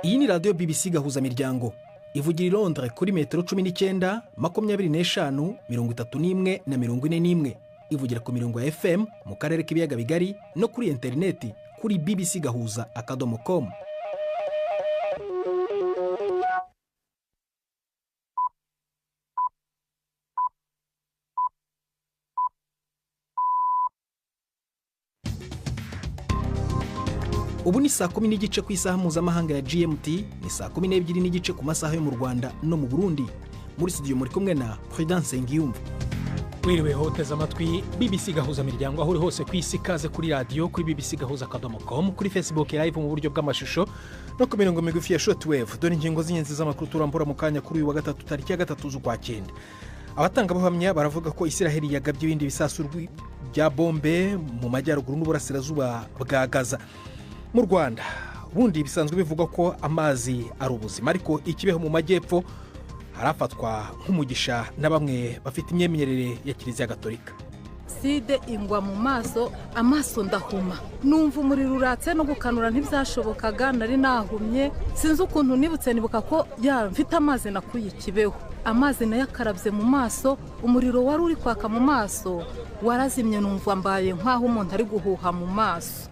Iyi ni radiyo BBC Gahuzamiryango ivugira i Londres kuri metero 19, 25, 31 na 41. Ivugira ku mirongo ya FM mu karere k'ibiyaga bigari no kuri interineti kuri bbcgahuza.com. Ubu ni saa 10 n'igice ku isaha mpuzamahanga ya GMT, ni saa 12 n'igice ku masaha yo mu Rwanda no mu Burundi. Muri studio muri kumwe na Prudence Ngiyumva. Wiriwe hoteza amatwi BBC Gahuzamiryango aho uri hose ku isi, kaze kuri radio kuri bbcgahuza.com, kuri Facebook live mu buryo bw'amashusho no ku mirongo migufi ya shortwave. Dore ingingo z'inyenzi z'amakuru turambura mu kanya kuri uyu wa gatatu tariki ya 3 z'ukwa 9. Abatangabuhamya baravuga ko Isiraheli yagabye ibindi bisasu bya bombe mu majyaruguru n'uburasirazuba bwa Gaza. Mu Rwanda bundi bisanzwe bivugwa ko amazi ari ubuzima, ariko ikibeho mu majyepfo harafatwa nk'umugisha na bamwe bafite imyemerere ya Kiliziya Gatolika. Side ingwa mu amaso ndahuma, numva umuriro uratse no gukanura ntibyashobokaga, nari nahumye, sinzi ukuntu nibuka ko mfite amazi nakuye ikibeho. Amazi nayakarabye mu maso, umuriro wari uri kwaka mu maso warazimye, numva mbaye nk'aho umuntu ari guhuha mu maso.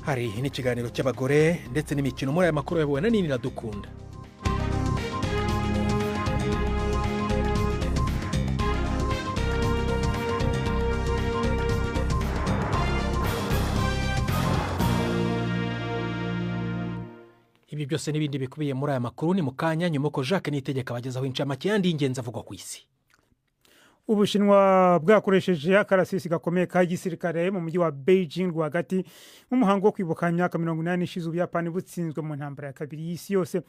Hari n'ikiganiro cy'abagore ndetse n'imikino muri aya makuru yabuwe na Nini Iradukunda. Ibi byose n'ibindi bikubiye muri aya makuru ni mu kanya nyuma ko Jacques Niyitegeka abagezaho incamake yandi y'ingenzi avugwa ku isi. Ubushinwa bwakoresheje akarasisi gakomeye ka gisirikare mu mujyi wa Beijing rwagati nk'umuhango wo kwibuka imyaka 80 ishize Ubuyapani butsinzwe mu ntambara ya kabiri y'isi yose.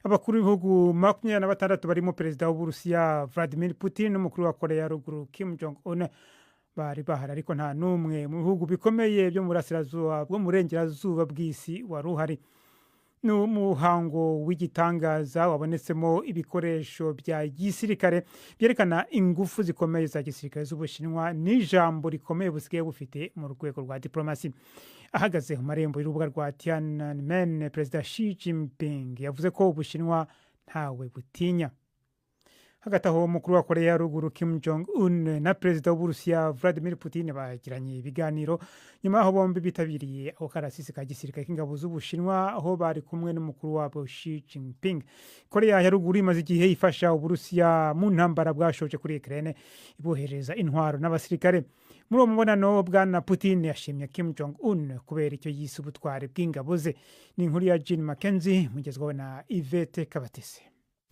Abakuru b'ibihugu 26 barimo perezida w'Uburusiya Vladimir Putin n'umukuru wa Korea ya Ruguru Kim Jong-un bari bahari, ariko nta n'umwe mu bihugu bikomeye byo mu burasirazuba bwo mu burengerazuba bw'isi wari uhari. Ni umuhango w'igitangaza wabonetsemo ibikoresho bya gisirikare byerekana ingufu zikomeye za gisirikare z'Ubushinwa n'ijambo rikomeye busigaye bufite mu rwego rwa diplomasi. Ahagaze mu marembo y'urubuga rwa Tiananmen, Perezida Xi Jinping yavuze ko Ubushinwa ntawe butinya. Hagati aho umukuru wa Korea ya Ruguru Kim Jong-un na perezida w'Uburusiya Vladimir Putin bagiranye ibiganiro nyuma aho bombi bitabiriye aho karasisi ka gisirikare k'ingabo z'Ubushinwa, aho bari kumwe n'umukuru wabo Xi Jinping. Korea ya Ruguru imaze igihe ifasha Uburusiya mu ntambara bwashoje kuri Ukraine, ibohereza intwaro n'abasirikare. Muri uwo mubonano bwana Putin yashimye Kim Jong-un kubera icyo yise ubutwari bw'ingabo ze. Ni inkuru ya Jean Mackenzie mugezwaho na Yvette Kabatese.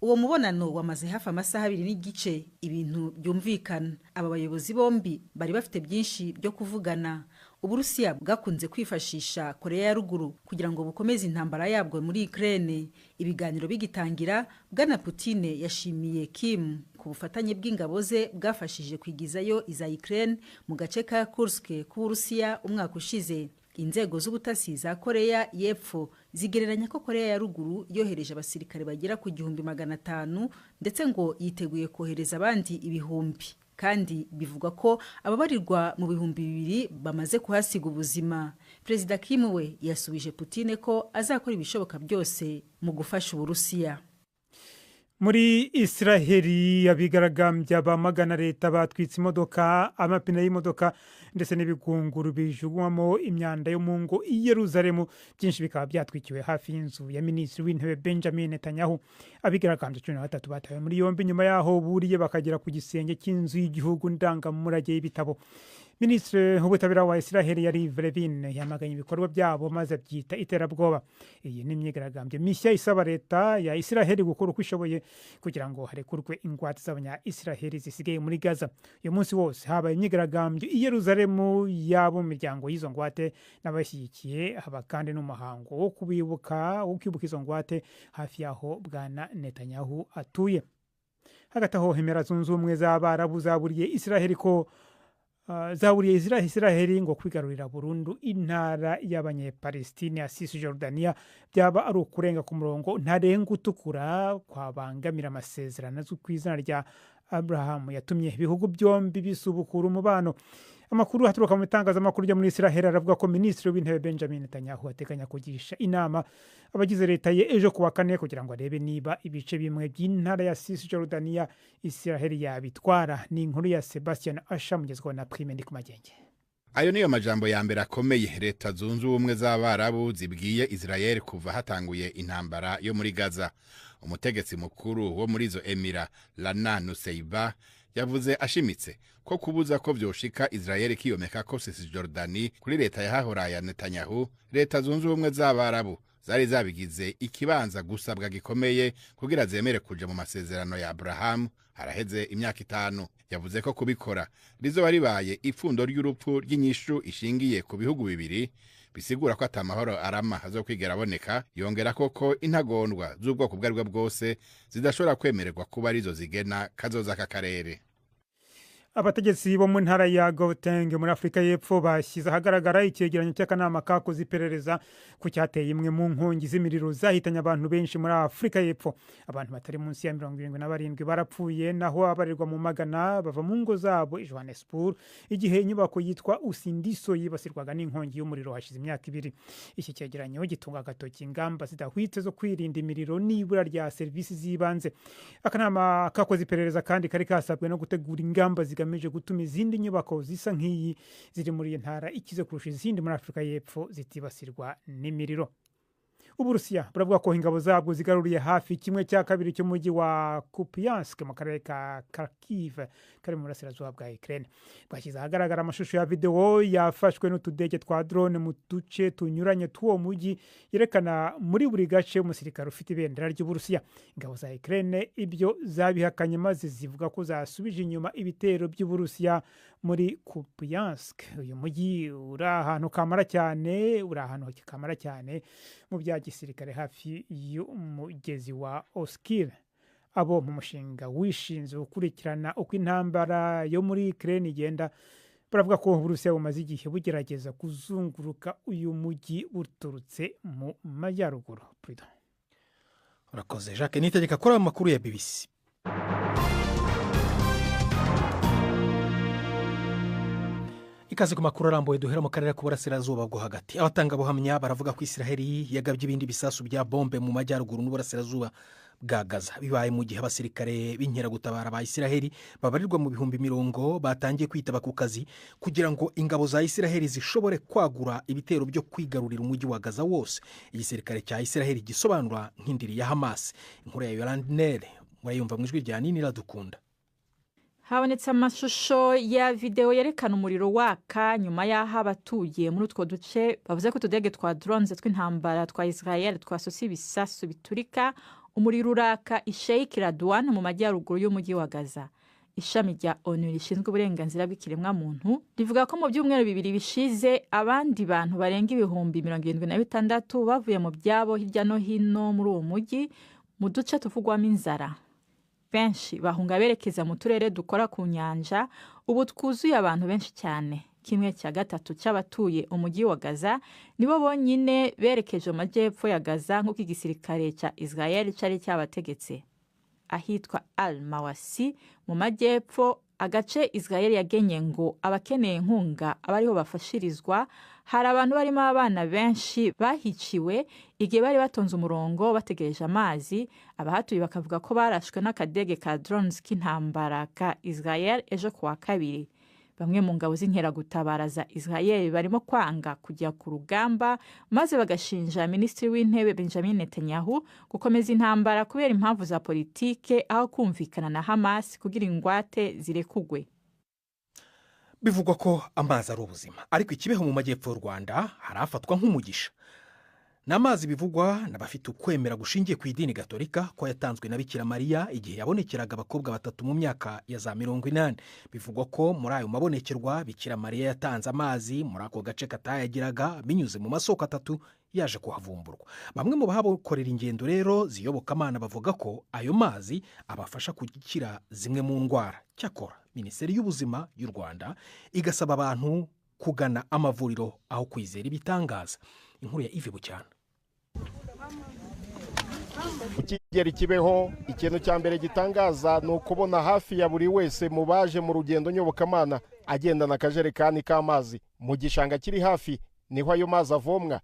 Uwo mubonano wamaze hafi amasaha 2 n'igice, ibintu byumvikana. Aba bayobozi bombi bari bafite byinshi byo kuvugana. Uburusiya bwakunze kwifashisha Korea ya Ruguru kugira ngo bukomeze intambara yabwo muri Ukraine. Ibiganiro bigitangira, bwana Putin yashimiye Kim ku bufatanye bw'ingabo ze bwafashije kwigizayo iza Ukraine mu gace ka Kursk k'Uburusiya umwaka ushize. Inzego z'ubutasi za Korea y'Epfo zigereranya ko Korea ya Ruguru yohereje abasirikare bagera ku 500 ndetse ngo yiteguye kohereza abandi ibihumbi, kandi bivuga ko ababarirwa mu bihumbi 2 bamaze kuhasiga ubuzima. Perezida Kim we yasubije Putin ko azakora ibishoboka byose mu gufasha Uburusiya. Muri Isiraheli abigaragambya bamagana leta batwitse imodoka, amapine y'imodoka ndetse n'ibigunguru bijugwamo imyanda yo mu ngo i Yerusalemu, byinshi bikaba byatwikiwe hafi y'inzu ya Minisitiri w'Intebe Benjamin Netanyahu. Abigaragambya 13 batawe muri yombi nyuma yaho buriye bakagera ku gisenge cy'inzu y'igihugu ndangamurage y'ibitabo. Minisitiri w'ubutabera wa Isiraheli Yariv Levin yamaganye ibikorwa byabo maze abyita iterabwoba. Iyi ni imyigaragambyo mishya isaba leta ya Isiraheli gukora uko ishoboye kugira ngo harekurwe ingwate z'abanya Isiraheli zisigaye muri Gaza. Uyu munsi wose habaye imyigaragambyo i Yerusalemu yabo mu miryango y'izo ngwate n'abashyigikiye, haba kandi n'umuhango wo kwibuka izo ngwate hafi yaho bwana Netanyahu atuye. Hagati aho Emira Zunze Ubumwe z'Abarabu zaburiye Isiraheli ko Isiraheli ngo kwigarurira burundu intara y'Abanyepalestina ya Cisjordania byaba ari ukurenga ku murongo ntarenga utukura kwabangamira amasezerano azwi ku izina rya Abraham yatumye ibihugu byombi bisubukura umubano. amakuru haturuka mu itangazamakuru ryo muri Israel aravuga ko minisitiri w'intebe Benjamin Netanyahu ateganya kugisha inama abagize leta ye ejo kuwa kane kugira ngo arebe niba ibice bimwe by'intara ya Cisjordania Israel yabitwara. Ni inkuru ya Sebastian Asha mugezweho na Prime Ndikumagenge. Ayo niyo majambo ya mbere akomeye leta zunze ubumwe z'Abarabu zibwiye Israel kuva hatanguye intambara yo muri Gaza. Umutegetsi mukuru wo muri izo emira Lana Nuseiba yavuze ashimitse ko kubuza ko vyoshika Israel kiyomeka ko Cisjordani kuri leta yahahora ya Netanyahu, leta zunze ubumwe z'Abarabu zari zabigize ikibanza gusabwa gikomeye kugira zemere kuja mu masezerano ya Abraham haraheze imyaka 5. Yavuze ko kubikora rizoba ribaye ipfundo ry'urupfu ry'inyishu ishingiye ku bihugu bibiri, bisigura ko atamahoro arama hazokwigera aboneka. Yongera ko intagondwa z'ubwoko bwaribwo bwose zidashobora kwemererwa kuba arizo zigena kazoza k'akarere. Abategetsi bo mu ntara ya Gauteng muri Afrika y'Epfo bashyize ahagaragara icyegeranyo cy'akanama kakoze iperereza ku cyateye imwe mu nkongi z'imiriro zahitanye abantu benshi muri Afrika y'Epfo. Abantu batari munsi ya 77 barapfuye, naho abarirwa mu magana bava mu ngo zabo i Johannesburg igihe inyubako yitwa Usindiso yibasirwaga n'inkongi y'umuriro hashize imyaka 2. Iki cyegeranyo gitunga agatoki ingamba zidahwitse zo kwirinda imiriro n'ibura rya serivisi z'ibanze. Akanama kakoze iperereza kandi kari kasabwe no gutegura ingamba zigamije gutuma izindi nyubako zisa nk'iyi ziri muri iyi ntara ikize kurusha izindi muri Afrika y'Epfo zitibasirwa n'imiriro. Uburusiya buravuga ko ingabo zabwo zigaruriye hafi 1/2 cy'umujyi wa Kupiansk mu karere ka Kharkiv kari mu burasirazuba bwa Ukraine. Bwashyize ahagaragara amashusho ya video yafashwe n'utudege twa drone mu duce tunyuranye tw'uwo mujyi yerekana muri buri gace umusirikare ufite ibendera ry'Uburusiya. Ingabo za Ukraine ibyo zabihakanye maze zivuga ko zasubije inyuma ibitero by'Uburusiya muri Kupiansk. Uyu mujyi uri ahantu kamara cyane mu bya gisirikare hafi y'umugezi wa Oskil. Abo mu mushinga wishinze gukurikirana uko intambara yo muri Ukraine igenda baravuga ko Uburusiya bumaze igihe bugerageza kuzunguruka uyu mujyi buturutse mu majyaruguru. Urakoze Jacques Nitegeka kuri amakuru ya BBC. Ikaze ku makuru arambuye duhera mu karere k'uburasirazuba bwo hagati. Abatangabuhamya baravuga ko Israel yagabye ibindi bisasu bya bombe mu majyaruguru n'uburasirazuba bwa Gaza. Bibaye mu gihe abasirikare b'inkeragutabara ba Israel babarirwa mu bihumbi 100 batangiye kwitaba ku kazi kugira ngo ingabo za Israel zishobore kwagura ibitero byo kwigarurira umujyi wa Gaza wose. Igisirikare cya Israel gisobanura nk'indiri ya Hamas. Inkuru ya Yolande Nere murayumva mu ijwi rya Nini Radukunda. Habonetse amashusho ya video yerekana umuriro waka nyuma y'aho abatuye muri utwo duce bavuze ko utudege twa drones tw'intambara twa Israel twasose ibisasu biturika. Umuriro uraka i Sheikh Radwan mu majyaruguru y'umujyi wa Gaza. Ishami rya ONU rishinzwe uburenganzira bw'ikiremwa muntu rivuga ko mu byumweru 2 bishize abandi bantu barenga 76,000 bavuye mu byabo hirya no hino muri uwo mujyi mu duce tuvugwamo inzara. Benshi bahunga berekeza mu turere dukora ku nyanja, ubu twuzuye abantu benshi cyane. 1/3 cy'abatuye umujyi wa Gaza nibo bonyine berekeje mu majyepfo ya Gaza nk'uko igisirikare cya Israel cyari cyabategetse. Ahitwa Al-Mawasi mu majyepfo, agace Israel yagenye ngo abakeneye inkunga abariho bafashirizwa, hari abantu barimo abana benshi bahiciwe igihe bari batonze umurongo bategereje amazi. Abahatuye bakavuga ko barashwe n'akadege ka drones k'intambara ka Israel ejo kuwa 2. Bamwe mu ngabo z'inkeragutabara za Israel barimo kwanga kujya ku rugamba maze bagashinja Minisitiri w'Intebe Benjamin Netanyahu gukomeza intambara kubera impamvu za politike aho kumvikana na Hamas kugira ingwate zirekugwe. Bivugwa ko amazi ari ubuzima, ariko ikibeho mu majyepfo y'u Rwanda harafatwa nk'umugisha. N'amazi bivugwa n'abafite ukwemera gushingiye ku idini Gatolika ko yatanzwe na Bikira Mariya igihe yabonekeraga abakobwa 3 mu myaka ya za 80. Bivugwa ko muri ayo mabonekerwa Bikira Mariya yatanze amazi muri ako gace katayagiraga binyuze mu masoko 3 yaje kuhavumburwa. Bamwe mu bahakorera ingendo rero ziyobokamana bavuga ko ayo mazi abafasha gukira zimwe mu ndwara. Cyakora Minisiteri y'Ubuzima y'u Rwanda igasaba abantu kugana amavuriro aho kwizera ibitangaza. Inkuru ya Ive Bucyana. ukigera Kibeho ikintu cya mbere gitangaza ni ukubona hafi ya buri wese mu baje mu rugendo nyobokamana agendana akajerekani k'amazi mu gishanga kiri hafi niho ayo mazi avomwa.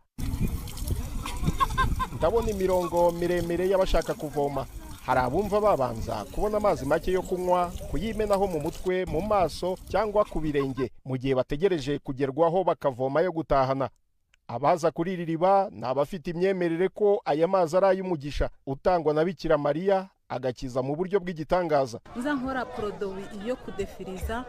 Ndabona imirongo miremire y'abashaka kuvoma. Hari abumva babanza kubona amazi make yo kunywa, kuyimenaho mu mutwe, mu maso cyangwa ku birenge mu gihe bategereje kugerwaho bakavoma yo gutahana. Abaza kuri iri riba ni abafite imyemerere ko aya mazi ari ay'umugisha utangwa na Bikira Mariya agakiza mu buryo bw'igitangaza. Nza nkora porodowi iyo kudefiriza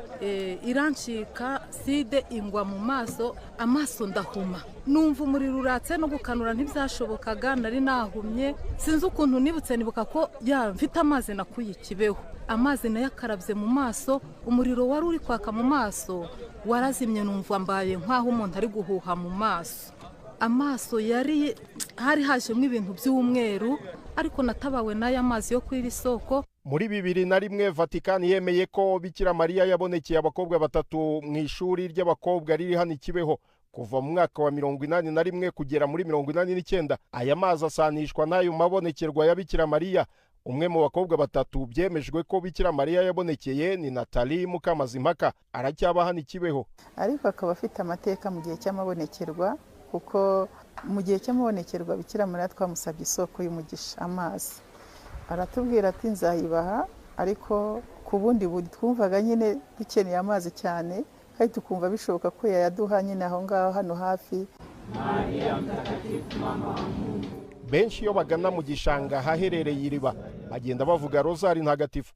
irancika side ingwa mu maso, amaso ndahuma, numva umuriro uratse no gukanura ntibyashobokaga, nari nahumye, sinzi ukuntu nibutse nibuka ko mfite amazi nakuye Kibeho, amazi nayakarabye mu maso, umuriro wari uri kwaka mu maso warazimye, numva mbaye nk'aho umuntu ari guhuha mu maso. Amaso yari hari hajemo ibintu by'umweru, ariko natabawe n'aya mazi yo kwiri soko. Muri 2001 Vatikani yemeye ko Bikira Mariya yabonekeye abakobwa batatu mu ishuri ry'abakobwa riri hano Kibeho kuva mu mwaka wa 81 kugera muri 89. Aya mazi asanishwa n'ayo mabonekerwa ya Bikira Mariya. Umwe mu bakobwa batatu byemejwe ko Bikira Mariya yabonekeye ni Nathalie Mukamazimpaka, aracyaba hano Kibeho. Ariko akaba afite amateka mu gihe cy'amabonekerwa, kuko mu gihe cy'amabonekerwa Bikira Mariya twamusabye isoko y'umugisha amazi, aratubwira ati nzayibaha, ariko ku bundi twumvaga nyine dukeneye amazi cyane, kandi tukumva bishoboka ko yayaduha nyine aho ngaho hano hafi. Benshi iyo bagana mu gishanga haherereye iriba bagenda bavuga rozari ntagatifu.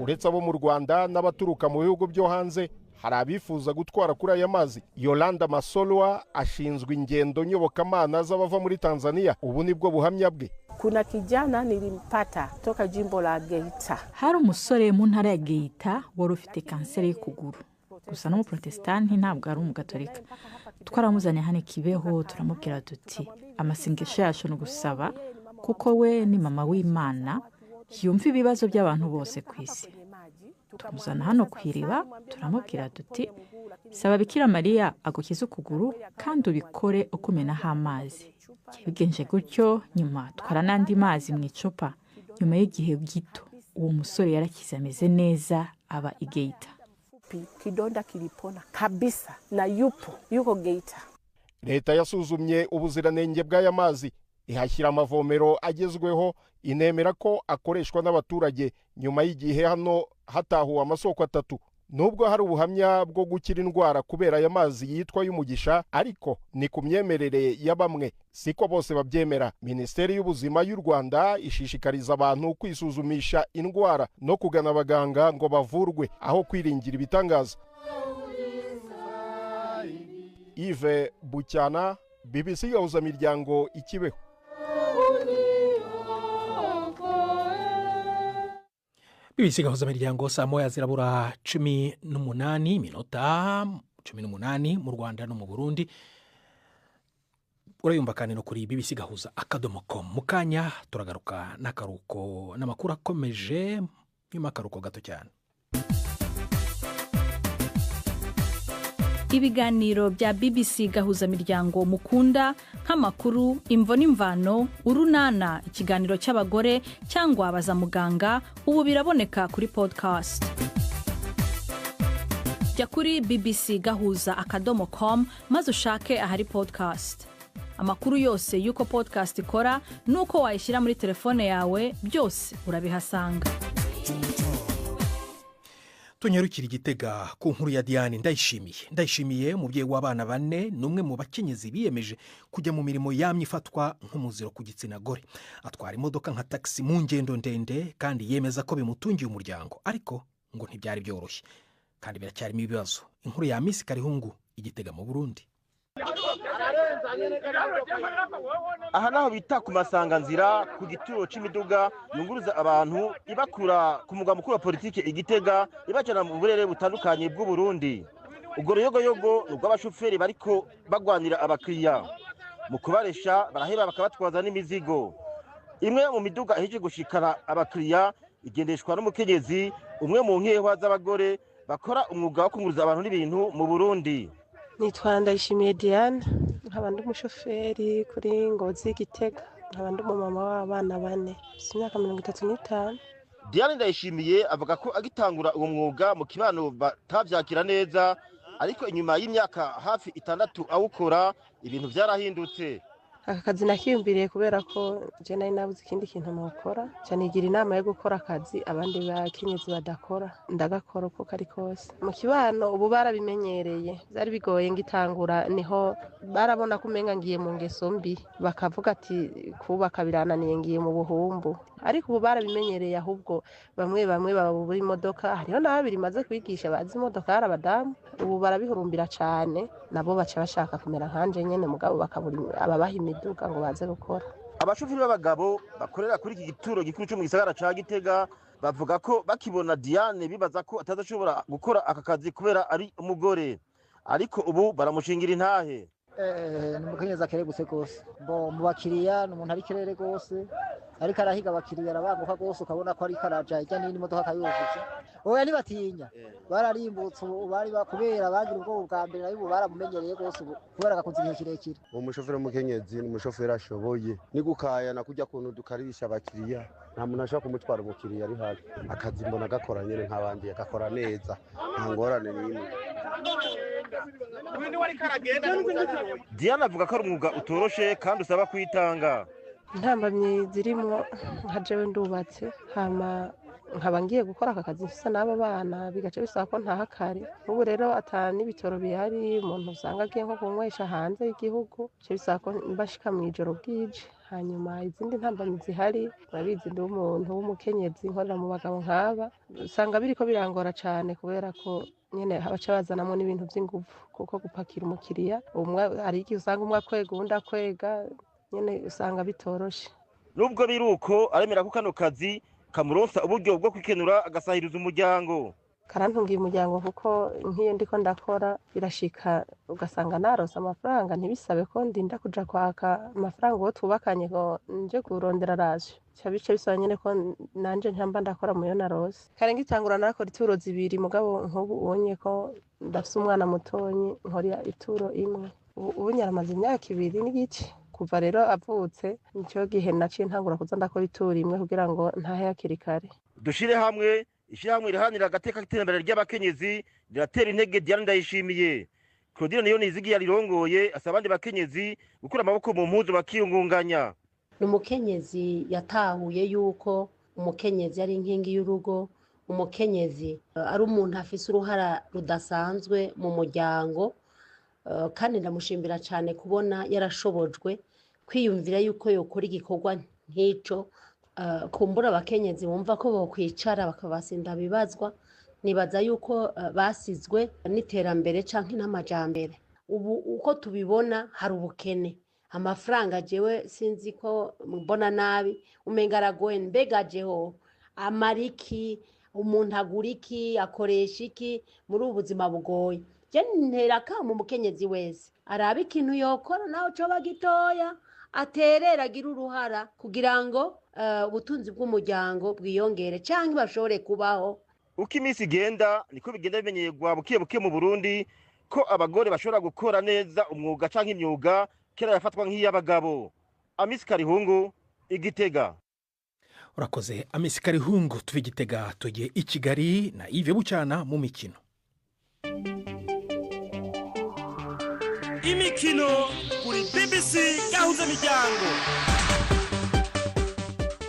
Uretse abo mu Rwanda n'abaturuka mu bihugu byo hanze, hari abifuza gutwara kuri aya mazi. Yolanda Masolwa ashinzwe ingendo nyobokamana z'abava muri Tanzania. Ubu nibwo buhamya bwe. Kuna kijana nilimpata toka jimbo la Geita. Hari umusore mu ntara ya Geita wari ufite kanseri y'ukuguru, gusa n'umuprotestanti ntabwo ari umugatolika. Twaramuzanye hano Kibeho, turamubwira duti amasengesho yacu no gusaba, kuko we ni mama w'Imana yumva ibibazo by'abantu bose ku isi. Tumuzana hano kwiriba, turamubwira duti saba Bikira Mariya agukiza ukuguru kandi ubikore ukumenaho amazi. Bigenje gutyo, nyuma twara n'andi mazi mu icupa. Nyuma y'igihe gito uwo musore yarakize ameze neza, aba i Geita. Kidonda kilipona kabisa na yuko Geita. Leta yasuzumye ubuziranenge bw'aya mazi, ihashyira amavomero agezweho, inemera ko akoreshwa n'abaturage. Nyuma y'igihe hano hatahuwe amasoko 3. Nubwo hari ubuhamya bwo gukira indwara kubera aya mazi yitwa y'umugisha, ariko ni ku myemerere ya bamwe, siko bose babyemera. Minisiteri y'Ubuzima y'u Rwanda ishishikariza abantu kwisuzumisha indwara no kugana abaganga ngo bavurwe aho kwiringira ibitangaza. Yves Bucyana, BBC Gahuzamiryango, Kibeho. BBC Gahuzamiryango, saa moya zirabura 18 minota 18 mu Rwanda no mu Burundi. Urayumva kandi no kuri bbcgahuza.com. Mukanya turagaruka n'akaruko n'amakuru akomeje, nyuma akaruko gato cyane. Ibiganiro bya BBC Gahuzamiryango mukunda nk'amakuru, imvo n'imvano, urunana, ikiganiro cy'abagore cyangwa abaza muganga, ubu biraboneka kuri podcast. Jya kuri bbcgahuza.com maze ushake ahari podcast. Amakuru yose y'uko podcast ikora n'uko wayishyira muri telefone yawe, byose urabihasanga. Tunyarukira Igitega ku nkuru ya Diane Ndayishimiye, umubyeyi w'abana 4, n'umwe mu bakenyezi biyemeje kujya mu mirimo yamye ifatwa nk'umuziro ku gitsina gore. Atwara imodoka nka taxi mu ngendo ndende, kandi yemeza ko bimutungiye umuryango, ariko ngo ntibyari byoroshye kandi biracyarimo ibibazo. Inkuru ya Miss Karihungu, Igitega mu Burundi. Aha naho bita ku masanganzira, ku gituro c'imiduga yunguruza abantu ibakura ku mugwa mukuru wa politike Igitega ibajana mu burere butandukanye bw'u Burundi. Ubwo ruyogoyogo rw'abashoferi bariko bagwanira abakiriya, mu kubaresha baraheba bakabatwaza n'imizigo. Imwe mu miduga ihije gushikana abakiriya igendeshwa n'umukenyezi, umwe mu nkehwa z'abagore bakora umwuga wo kunguruza abantu n'ibintu mu Burundi. Nitwa Ndayishimiye Diane, nkaba ndi umushoferi kuri Ngozi Gitega. nkaba ndi umumama w'abana 4 mfite imyaka 35. Diane Ndayishimiye avuga ko agitangura uwo mwuga mu kibano batavyakira neza, ariko inyuma y'imyaka hafi 6 awukora ibintu vyarahindutse. Aka kazi nakiyumviriye kubera ko je nari nabuze ikindi kintu nokora, cyane igira inama yo gukora akazi abandi bakenyezi badakora, ndagakora uko kari kose. Mu kibano ubu barabimenyereye, byari bigoye ngitangura, niho barabona ko umenga ngiye mu ngeso mbi, bakavuga ati kubaka birananiye ngiye mu buhumbu. Ariko ubu barabimenyereye, ahubwo bamwe babura imodoka, hariho n'ababiri maze kwigisha bazi imodoka hari abadamu, ubu barabihurumbira cyane, nabo baca bashaka kumera nkanje nyene, mugabo bakabura ababaha imiduga ngo baze gukora. Abashoferi b'abagabo bakorera kuri iki gituro gikuru cyo mu gisagara ca Gitega bavuga ko bakibona Diane bibaza ko atazashobora gukora aka kazi kubera ari umugore, ariko ubu baramushingira intahe. Ni umukenyezi akerebutse gose, mu bakiriya ni umuntu ari kirere gose, ariko arahiga abakiriya arabanguka gose, ukabona ko ari karaja ijya n'indi modoka akayuzuza. Oya ntibatinya, bararimbutse bari bakubera bagira ubwo bwa mbere, nayo baramumenyereye gose kubera gakunze igihe kirekire. Umushoferi w'umukenyezi ni umushoferi ashoboye, ni gukaya na kujya kuntu dukarisha abakiriya, nta muntu ashobora kumutwara umukiriya ari hafi. Akazi mbona gakora nyene nk'abandi, agakora neza, nta ngorane n'imwe. Diane avuga ko ari umwuga utoroshe kandi usaba kwitanga. Intambamyi zirimo nka jewe ndubatse, hama nkaba ngiye gukora aka kazi mfise n'aba bana, bigace bisaba ko ntaha kare. Ubu rero ata n'ibitoro bihari, umuntu usanga agiye nko kunywesha hanze y'igihugu, bice bisaba ko mbashika mw'ijoro bwije. Hanyuma izindi ntambamyi zihari, urabizi ndi umuntu w'umukenyezi nkorera mu bagabo nk'aba, usanga biriko birangora cyane kubera ko nyene baca bazanamo n'ibintu by'inguvu, kuko gupakira umukiriya umwe hari igihe usanga umwe akwega uwundi akwega, nyene usanga bitoroshe. Nubwo biruko aremera ko kano kazi kamuronsa uburyo bwo kwikenura agasahiriza umuryango. Karantungiye umuryango kuko nk'iyo ndiko ndakora birashika ugasanga naronse amafaranga, ntibisabe ko ndinda kuja kwaka amafaranga uwo twubakanye ngo nje kurondera rasyo. Bice bisaba nyene ko nanje ntamba ndakora muyo narose. Kare ngitangura narakora ituro 2, mugabo nk'ubu ubonye ko ndafise umwana mutonyi nkora ituro imwe. Ubu nyaramaze imyaka 2 n'igice. Kuva rero avutse nicyo gihe naciye ntangura kuza ndakora ituro imwe kugira ngo ntahe hakiri kare. Dushire hamwe, ishyirahamwe rihanira agateka k'iterambere ry'abakenyezi riratera intege Diane Ndayishimiye. Claudine niyo nizigiye rirongoye asaba abandi bakenyezi gukura amaboko mu mpuzu bakiyungunganya. Umukenyezi yatahuye yuko umukenyezi ari inkingi y'urugo, umukenyezi ari umuntu afise uruhara rudasanzwe mu muryango, kandi ndamushimbira cyane kubona yarashobojwe kwiyumvira yuko yokora igikorwa nk'ico. Kumbura abakenyezi bumva ko bokwicara bakabasinda bibazwa, nibaza yuko basizwe n'iterambere canke n'amajambere. Ubu uko tubibona hari ubukene, amafaranga jewe sinzi ko mbona nabi, umenga aragoye, mbega jeho amariki, umuntu agura iki, akoresha iki muri ubu buzima bugoye. Je ntera kama umukenyezi wese araba ikintu yokora naho coba gitoya, aterera agira uruhara kugira ngo ubutunzi bw'umuryango bwiyongere canke bashobore kubaho. Uko iminsi igenda niko bigenda bimenyerwa buke buke mu Burundi ko abagore bashobora gukora neza umwuga canke imyuga kera yafatwa nk'iy'abagabo. Amisi Karihungu, Igitega. Urakoze Amisi Karihungu. Tuve Igitega tugiye i Kigali na Yves Bucyana mu mikino. Imikino kuri BBC gahuza miryango.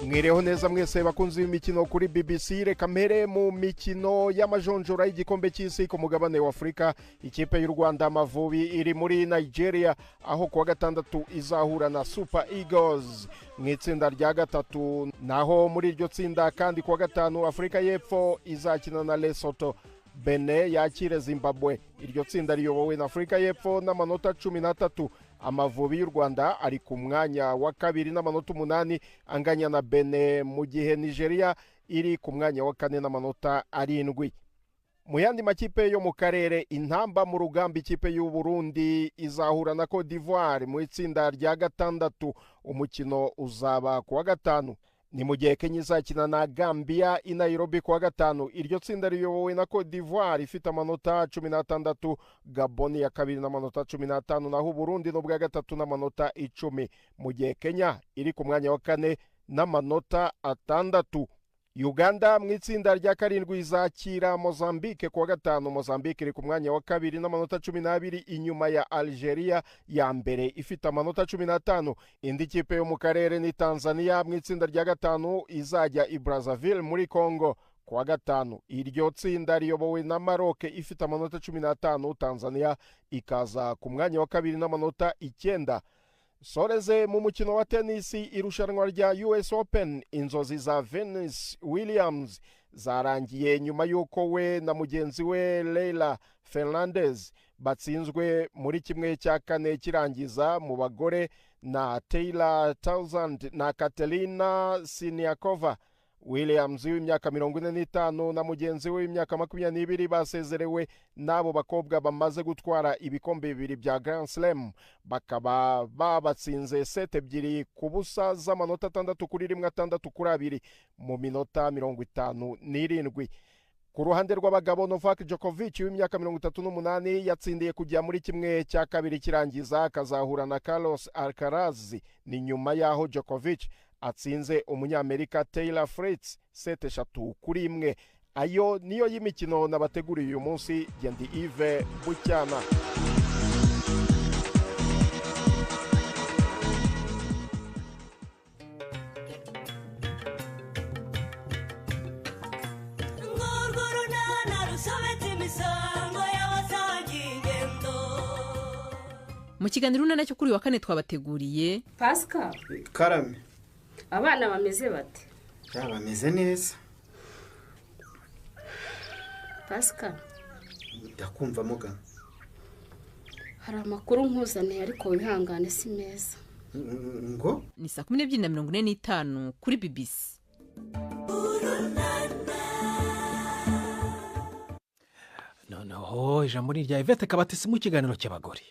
Mwireho neza mwese bakunzi b'imikino kuri BBC. Reka mpere mu mikino y'amajonjora y'igikombe cy'isi ku mugabane wa Afurika. Ikipe y'u Rwanda Amavubi iri muri Nigeria, aho kuwa gatandatu izahura na Super Eagles mu itsinda rya gatatu. Naho muri iryo tsinda kandi kuwa gatanu Afurika y'Epfo izakina na Lesotho. Benin yakire Zimbabwe. Iryo tsinda riyobowe na Afurika y'Epfo n'amanota 13. Amavubi y'u Rwanda ari ku mwanya wa kabiri n'amanota 8 anganya na Benin, mu gihe Nigeria iri ku mwanya wa 4 n'amanota 7. Mu yandi makipe yo mu karere, intamba mu rugamba ikipe y'u Burundi izahura na Cote d'Ivoire mu itsinda rya gatandatu. Umukino uzaba kuwa gatanu. ni mu gihe Kenya izakina na Gambia i Nairobi kuwa gatanu. Iryo tsinda riyobowe na Cote d'Ivoire ifite amanota 16, Gabon ya kabiri n'amanota 15, naho Burundi n'ubwa gatatu n'amanota 10, mu gihe Kenya iri ku mwanya wa kane n'amanota 6. Uganda mu itsinda rya karindwi izakira Mozambique kuwa gatanu. Mozambique iri ku mwanya wa kabiri n'amanota 12 inyuma ya Algeria ya mbere ifite amanota 15. Indi kipe yo mu karere ni Tanzania mu itsinda rya gatanu izajya i Brazzaville muri Congo kuwa gatanu. Iryo tsinda riyobowe na Maroc ifite amanota 15, Tanzania ikaza ku mwanya wa kabiri n'amanota 9. Soreze mu mukino wa tenisi, irushanwa rya US Open, inzozi za Venus Williams zarangiye nyuma y'uko we na mugenzi we Leila Fernandez batsinzwe muri kimwe cya kane kirangiza mu bagore na Taylor Townsend na Katerina Siniakova. Williams w'imyaka 45 na mugenzi we w'imyaka 22 basezerewe n'abo bakobwa bamaze gutwara ibikombe bibiri bya Grand Slam, bakaba babatsinze sete ebyiri ku busa z'amanota 6-1-6-2 mu minota 57. Ku ruhande rw'abagabo, Novak Djokovic w'imyaka 38 yatsindiye kujya muri kimwe cya kabiri kirangiza akazahura na Carlos Alcaraz, ni nyuma yaho Djokovic atsinze umunyamerika Taylor Fritz 7-1. Ayo niyo y'imikino nabateguriye uyu munsi. Gendi Yves Bucyana. Mu kiganiro runana cyo kuri wa kane twabateguriye Pascal Karame. Abana bameze bate? Bameze neza. Pascal, ndakumva muga. hari amakuru nkuzaniye ariko wihangane si meza. Ngo ni 12:45 kuri BBC. noneho ijambo ni rya Yvette Kabatesi mu kiganiro cy'abagore.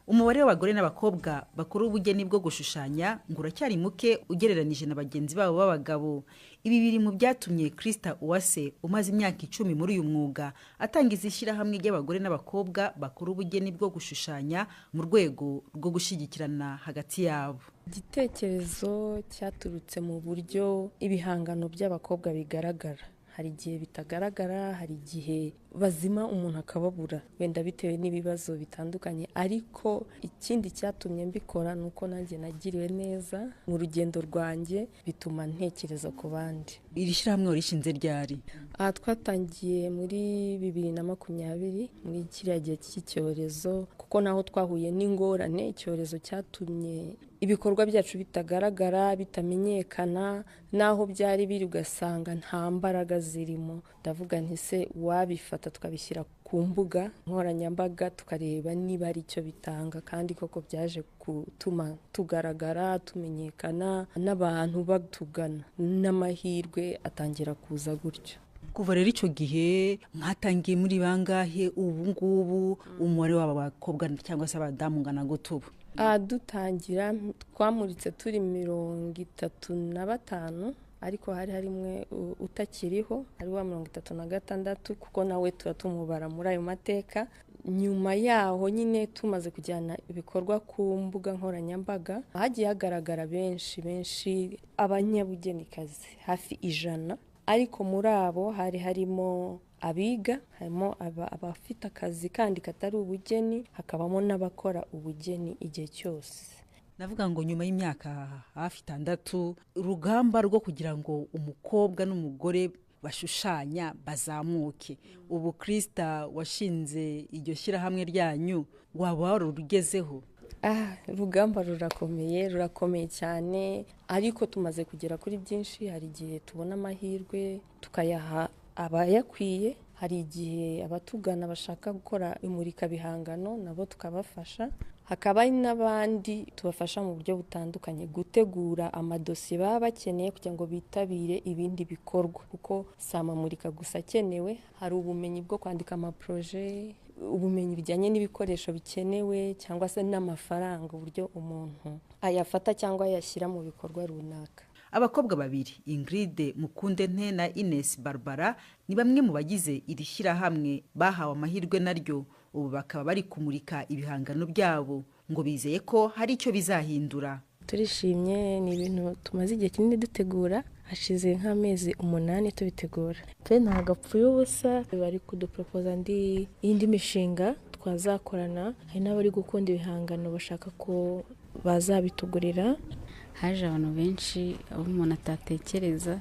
Umubare w'abagore n'abakobwa bakora ubugeni bwo gushushanya ngo uracyari muke ugereranije na bagenzi babo b'abagabo. Ibi biri mu byatumye Krista Uwase umaze imyaka 10 muri uyu mwuga atangiza ishyirahamwe ry'abagore n'abakobwa bakora ubugeni bwo gushushanya mu rwego rwo gushyigikirana hagati yabo. Igitekerezo cyaturutse mu buryo ibihangano by'abakobwa bigaragara. Hari igihe bitagaragara, hari igihe bazima umuntu akababura wenda bitewe n'ibibazo bitandukanye, ariko ikindi cyatumye mbikora nuko nanjye nagiriwe neza mu rugendo rwanjye bituma ntekereza ku bandi. Iri shyirahamwe rishinze ryari? Twatangiye muri 2020 muri kiriya gihe cy'icyorezo, kuko naho twahuye n'ingorane. Icyorezo cyatumye ibikorwa byacu bitagaragara, bitamenyekana, naho byari biri ugasanga nta mbaraga zirimo. Ndavuga nti se wabifata tukabishyira ku mbuga nkoranyambaga tukareba niba ari cyo bitanga, kandi koko byaje gutuma tugaragara, tumenyekana, n'abantu batugana, n'amahirwe atangira kuza gutyo. Kuva rero icyo gihe mwatangiye muri bangahe? Ubu ngubu umubare w'abakobwa cyangwa se abadamu ngana gutuba? Dutangira twamuritse turi 35, ariko hari harimwe utakiriho ari wa 36, kuko nawe turatumubara muri ayo mateka. Nyuma yaho nyine tumaze kujyana ibikorwa ku mbuga nkoranyambaga, hagiye hagaragara benshi abanyabugenikazi hafi 100, ariko muri abo hari harimo abiga, harimo abafite akazi kandi katari ubugeni, hakabamo n'abakora ubugeni igihe cyose. Navuga ngo nyuma y'imyaka hafi 6, urugamba rwo kugira ngo umukobwa n'umugore bashushanya bazamuke, ubu Krista washinze iryo shyirahamwe ryanyu, waba warugezeho? Urugamba rurakomeye cyane, ariko tumaze kugera kuri byinshi. Hari igihe tubona amahirwe tukayaha abayakwiye, hari igihe abatugana bashaka gukora imurika bihangano nabo tukabafasha, hakaba n'abandi tubafasha mu buryo butandukanye gutegura amadosiye baba bakeneye kugira ngo bitabire ibindi bikorwa, kuko si amamurika gusa akenewe, hari ubumenyi bwo kwandika amaproje, ubumenyi bijyanye n'ibikoresho bikenewe cyangwa se n'amafaranga uburyo umuntu ayafata cyangwa ayashyira mu bikorwa runaka. Abakobwa babiri Ingrid Mukundente na Ines Barbara ni bamwe mu bagize iri shyirahamwe bahawe amahirwe naryo, ubu bakaba bari kumurika ibihangano byabo ngo bizeye ko hari icyo bizahindura. Turishimye, ni ibintu tumaze igihe kinini dutegura, hashize nk'amezi 8 tubitegura. Twe nta gapfuye ubusa, bari kudupropoza indi mishinga twazakorana, hari n'abari gukunda ibihangano bashaka ko bazabitugurira. Haje abantu benshi abo umuntu atatekereza,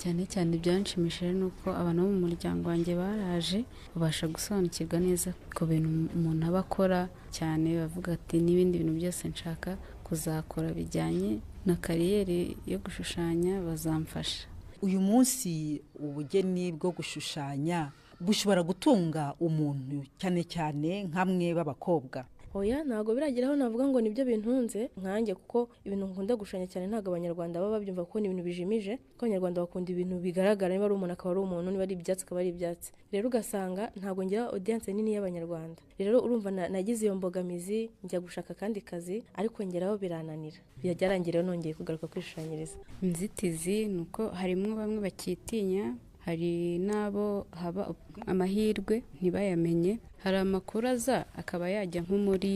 cyane cyane byanshimishije nuko abantu bo mu muryango wanjye baraje babasha gusobanukirwa neza ko bintu umuntu aba akora, cyane bavuga ati n'ibindi bintu byose nshaka kuzakora bijyanye na kariyeri yo gushushanya bazamfasha. Uyu munsi ubugeni bwo gushushanya bushobora gutunga umuntu cyane cyane nk'amwe b'abakobwa. Oya, ntago birageraho navuga ngo nibyo bintunze nkanjye, kuko ibintu nkunda gushushanya cyane ntago abanyarwanda baba babyumva ko ni ibintu bijimije, ko abanyarwanda bakunda ibintu bigaragara, niba ari umuntu akaba ari umuntu, niba ari ibyatsi akaba ari ibyatsi. Rero ugasanga ntago ngira audience nini y'abanyarwanda. Rero urumva nagize iyo mbogamizi, njya gushaka kandi kazi ariko ngeraho birananira. Byarangiye nongeye kugaruka kwishushanyiriza. Inzitizi nuko harimo bamwe bakitinya, hari nabo haba amahirwe ntibayamenye, hari amakuru aza akaba yajya nko muri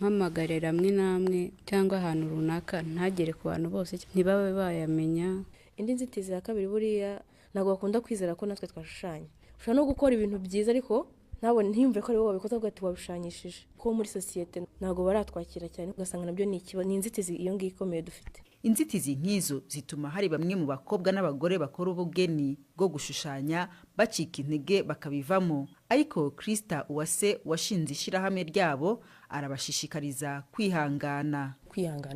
mpamagarira amwe namwe cyangwa ahantu runaka ntagere ku bantu bose ntibabe bayamenya. Indi nzitizi ya kabiri buriya ntabwo bakunda kwizera ko natwe twashushanya. Ushobora no gukora ibintu byiza ariko ntabwo ntiyumve ko ari wowe wabikoze, ahubwo ati wabishushanyishije. Ko muri sosiyete ntabwo baratwakira cyane, ugasanga nabyo ni inzitizi iyo ngiyo ikomeye dufite. Inzitizi nk'izo zituma hari bamwe mu bakobwa n'abagore bakora ubugeni bwo gushushanya bacika intege bakabivamo, ariko Krista Uwase washinze ishyirahamwe ryabo arabashishikariza kwihangana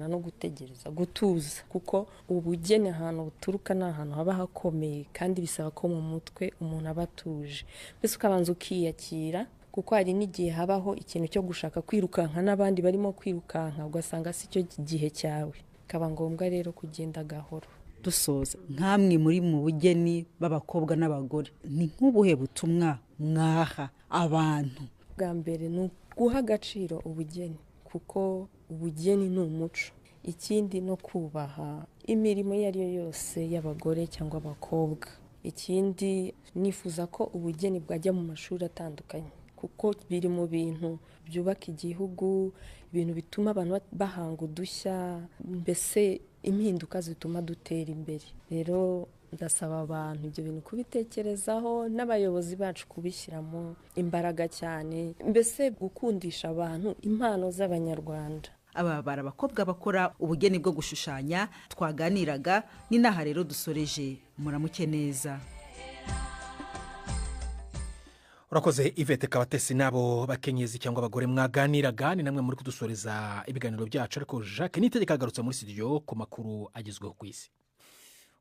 no gutegereza, gutuza, kuko ubugeni ahantu buturuka ni ahantu haba hakomeye kandi bisaba ko mu mutwe umuntu aba atuje, mbese ukabanza ukiyakira, kuko hari n'igihe habaho ikintu cyo gushaka kwirukanka n'abandi barimo kwirukanka ugasanga si cyo gihe cyawe, kaba ngombwa rero kugenda gahoro. Dusoza, nkamwe muri mu bugeni b'abakobwa n'abagore, ni nk'ubuhe butumwa mwaha abantu? Bwa mbere ni guha agaciro ubugeni, kuko ubugeni ni umuco. Ikindi no kubaha imirimo iyo ari yo yose y'abagore cyangwa abakobwa. Ikindi nifuza ko ubugeni bwajya mu mashuri atandukanye, kuko biri mu bintu byubaka igihugu, ibintu bituma abantu bahanga udushya, mbese impinduka zituma dutera imbere. Rero ndasaba abantu ibyo bintu kubitekerezaho, n'abayobozi bacu kubishyiramo imbaraga cyane, mbese gukundisha abantu impano z'abanyarwanda. Aba bari abakobwa bakora ubugeni bwo gushushanya twaganiraga, ni naha rero dusoreje. Muramuke neza. Urakoze Yvette Kabatesi nabo bakenyezi cyangwa abagore mwaganiraga, ni namwe muri kudusoreza ibiganiro byacu, ariko Jacques Nitegeka agarutse muri studio ku makuru agezweho ku isi.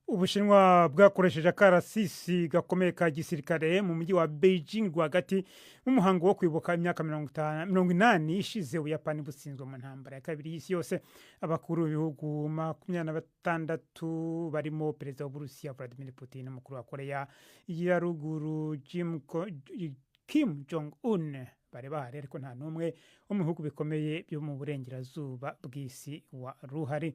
Ubushinwa bwakoresheje akarasisi gakomeye ka gisirikare mu mujyi wa Beijing rwagati mu muhango wo kwibuka imyaka 80 ishize Ubuyapani butsinzwe mu ntambara ya kabiri y'isi yose. Abakuru b'ibihugu 26 barimo perezida w'Uburusiya Vladimir Putin n'umukuru wa Korea ya ruguru Kim Jong-un bari bahari, ariko nta n'umwe wo mu bihugu bikomeye byo mu burengerazuba bw'isi wa ruhari.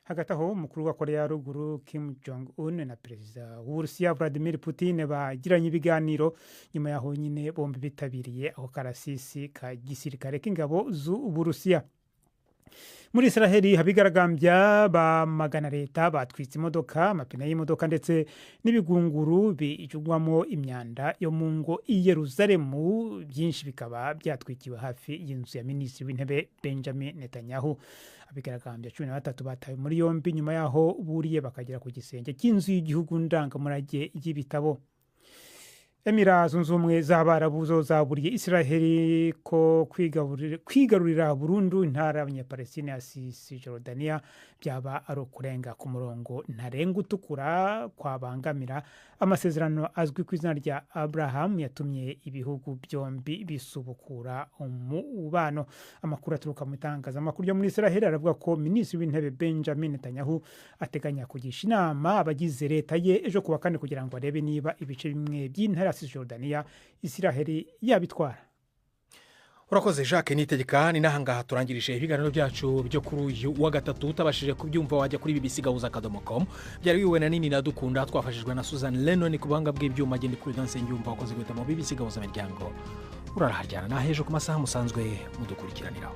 Hagati aho umukuru wa Korea ya ruguru Kim Jong-un na perezida w'Uburusiya Vladimir Putin bagiranye ibiganiro, nyuma yaho nyine bombi bitabiriye aho karasisi ka gisirikare k'ingabo z'Uburusiya. Muri Israheli habigaragambya bamagana leta batwitse imodoka, amapine y'imodoka ndetse n'ibigunguru bijugwamo imyanda yo mu ngo i Yerusalemu, byinshi bikaba byatwikiwe hafi y'inzu ya minisitiri w'intebe Benjamin Netanyahu. Abigaragambya 13 batawe muri yombi nyuma yaho buriye bakagera ku gisenge cy'inzu y'igihugu ndangamurage y'ibitabo. Emira Zunze Ubumwe z'Abarabu zo zaburiye Israheli ko kwigarurira burundu intara y'Abanyapalestina ya Cisjordania byaba ari ukurenga ku murongo ntarenga utukura kwabangamira amasezerano azwi ku izina rya Abraham yatumye ibihugu byombi bisubukura umubano. Amakuru aturuka mu itangazamakuru yo muri Israheli aravuga ko minisitiri w'intebe Benjamin Netanyahu ateganya kugisha inama abagize leta ye ejo kuwa kane kugira ngo arebe niba ibice bimwe by'intara ya Cisjordania Israheli yabitwara. urakoze Jacques Nitegeka. ni nahangaha turangirije ibiganiro byacu byo kuri uyu wa gatatu. utabashije kubyumva wajya kuri bbcgahuza.com. byari biwe na nini nadukunda, twafashijwe na Susan Lennon ku buhanga bw'ibyuma. agenda kuri Danse Nyumva wakoze guhita mu BBC Gahuza Miryango. urarahajyana na hejo ku masaha musanzwe mudukurikiraniraho.